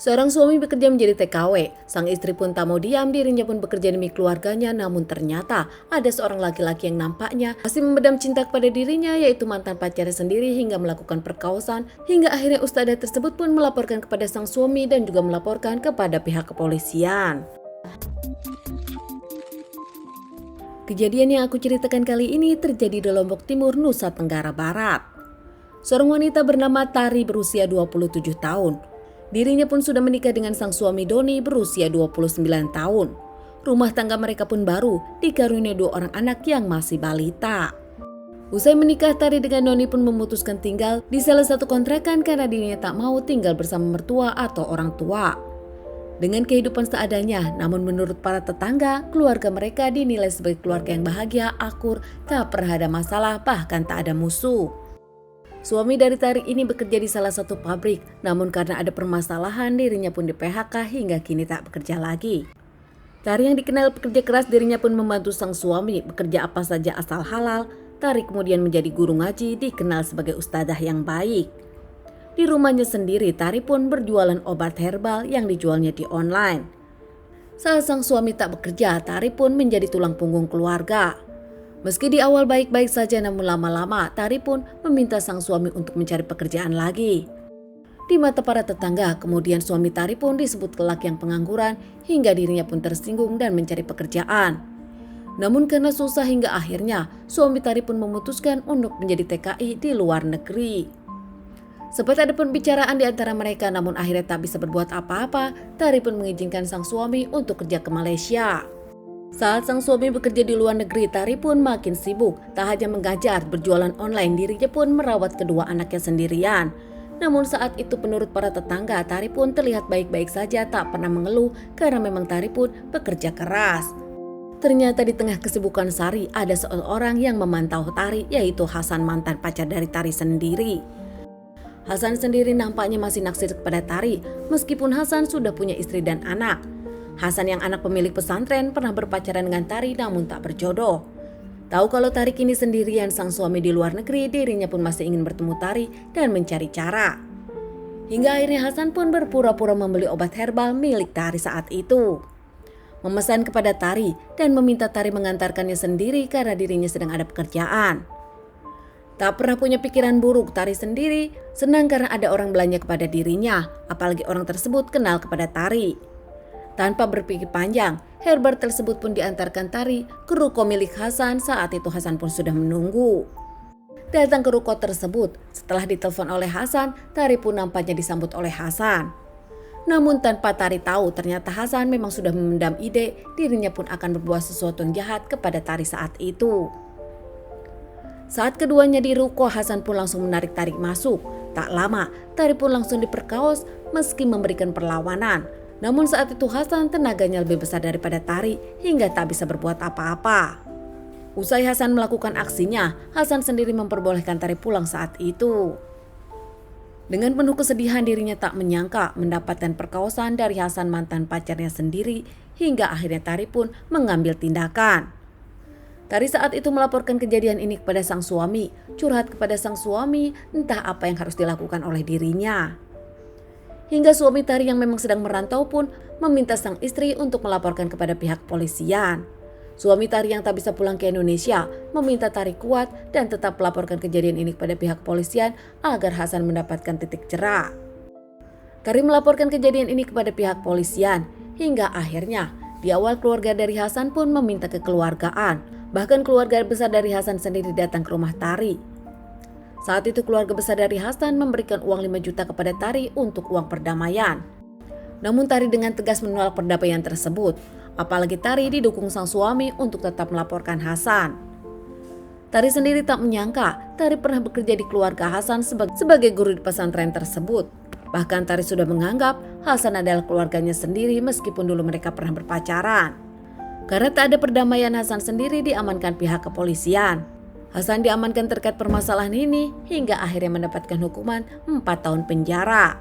Seorang suami bekerja menjadi TKW, sang istri pun tak mau diam, dirinya pun bekerja demi keluarganya. Namun ternyata ada seorang laki-laki yang nampaknya masih memendam cinta kepada dirinya, yaitu mantan pacarnya sendiri, hingga melakukan perkosaan. Hingga akhirnya ustadzah tersebut pun melaporkan kepada sang suami dan juga melaporkan kepada pihak kepolisian. Kejadian yang aku ceritakan kali ini terjadi di Lombok Timur, Nusa Tenggara Barat. Seorang wanita bernama Tari berusia 27 tahun. Dirinya pun sudah menikah dengan sang suami Doni berusia 29 tahun. Rumah tangga mereka pun baru dikaruniai 2 orang anak yang masih balita. Usai menikah, Tari dengan Doni pun memutuskan tinggal di salah satu kontrakan karena dirinya tak mau tinggal bersama mertua atau orang tua. Dengan kehidupan seadanya, namun menurut para tetangga, keluarga mereka dinilai sebagai keluarga yang bahagia, akur, tak pernah ada masalah, bahkan tak ada musuh. Suami dari Tari ini bekerja di salah satu pabrik, namun karena ada permasalahan dirinya pun di PHK hingga kini tak bekerja lagi. Tari yang dikenal pekerja keras, dirinya pun membantu sang suami bekerja apa saja asal halal. Tari kemudian menjadi guru ngaji, dikenal sebagai ustadzah yang baik. Di rumahnya sendiri, Tari pun berjualan obat herbal yang dijualnya di online. Saat sang suami tak bekerja, Tari pun menjadi tulang punggung keluarga. Meski di awal baik-baik saja, namun lama-lama Tari pun meminta sang suami untuk mencari pekerjaan lagi. Di mata para tetangga, kemudian suami Tari pun disebut lelaki yang pengangguran hingga dirinya pun tersinggung dan mencari pekerjaan. Namun karena susah hingga akhirnya suami Tari pun memutuskan untuk menjadi TKI di luar negeri. Sempat ada pembicaraan di antara mereka, namun akhirnya tak bisa berbuat apa-apa. Tari pun mengizinkan sang suami untuk kerja ke Malaysia. Saat sang suami bekerja di luar negeri, Tari pun makin sibuk. Tak hanya mengajar, berjualan online, dirinya pun merawat kedua anaknya sendirian. Namun saat itu menurut para tetangga, Tari pun terlihat baik-baik saja, tak pernah mengeluh karena memang Tari pun bekerja keras. Ternyata di tengah kesibukan Sari, ada seorang yang memantau Tari, yaitu Hasan, mantan pacar dari Tari sendiri. Hasan sendiri nampaknya masih naksir kepada Tari, meskipun Hasan sudah punya istri dan anak. Hasan yang anak pemilik pesantren pernah berpacaran dengan Tari namun tak berjodoh. Tahu kalau Tari kini sendirian, sang suami di luar negeri, dirinya pun masih ingin bertemu Tari dan mencari cara. Hingga akhirnya Hasan pun berpura-pura membeli obat herbal milik Tari saat itu. Memesan kepada Tari dan meminta Tari mengantarkannya sendiri karena dirinya sedang ada pekerjaan. Tak pernah punya pikiran buruk, Tari sendiri senang karena ada orang belanja kepada dirinya, apalagi orang tersebut kenal kepada Tari. Tanpa berpikir panjang, herbal tersebut pun diantarkan Tari ke ruko milik Hasan. Saat itu Hasan pun sudah menunggu. Datang ke ruko tersebut, setelah ditelepon oleh Hasan, Tari pun nampaknya disambut oleh Hasan. Namun tanpa Tari tahu, ternyata Hasan memang sudah memendam ide dirinya pun akan berbuat sesuatu yang jahat kepada Tari saat itu. Saat keduanya di ruko, Hasan pun langsung menarik Tari masuk. Tak lama, Tari pun langsung diperkaos meski memberikan perlawanan. Namun saat itu Hasan tenaganya lebih besar daripada Tari hingga tak bisa berbuat apa-apa. Usai Hasan melakukan aksinya, Hasan sendiri memperbolehkan Tari pulang saat itu. Dengan penuh kesedihan, dirinya tak menyangka mendapatkan perkosaan dari Hasan, mantan pacarnya sendiri, hingga akhirnya Tari pun mengambil tindakan. Tari saat itu melaporkan kejadian ini kepada sang suami, curhat kepada sang suami entah apa yang harus dilakukan oleh dirinya. Hingga suami Tari yang memang sedang merantau pun meminta sang istri untuk melaporkan kepada pihak kepolisian. Suami Tari yang tak bisa pulang ke Indonesia meminta Tari kuat dan tetap melaporkan kejadian ini kepada pihak kepolisian agar Hasan mendapatkan titik cerah. Tari melaporkan kejadian ini kepada pihak kepolisian hingga akhirnya di awal keluarga dari Hasan pun meminta kekeluargaan. Bahkan keluarga besar dari Hasan sendiri datang ke rumah Tari. Saat itu keluarga besar dari Hasan memberikan uang 5 juta kepada Tari untuk uang perdamaian. Namun Tari dengan tegas menolak perdamaian tersebut. Apalagi Tari didukung sang suami untuk tetap melaporkan Hasan. Tari sendiri tak menyangka Tari pernah bekerja di keluarga Hasan sebagai guru di pesantren tersebut. Bahkan Tari sudah menganggap Hasan adalah keluarganya sendiri meskipun dulu mereka pernah berpacaran. Karena tak ada perdamaian, Hasan sendiri diamankan pihak kepolisian. Hasan diamankan terkait permasalahan ini hingga akhirnya mendapatkan hukuman 4 tahun penjara.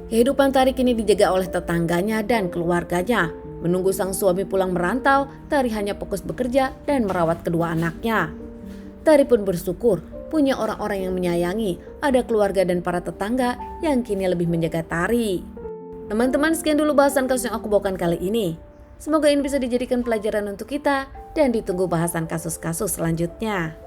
Kehidupan Tari kini dijaga oleh tetangganya dan keluarganya. Menunggu sang suami pulang merantau, Tari hanya fokus bekerja dan merawat kedua anaknya. Tari pun bersyukur punya orang-orang yang menyayangi, ada keluarga dan para tetangga yang kini lebih menjaga Tari. Teman-teman, sekian dulu bahasan kasus yang aku bawakan kali ini. Semoga ini bisa dijadikan pelajaran untuk kita dan ditunggu bahasan kasus-kasus selanjutnya.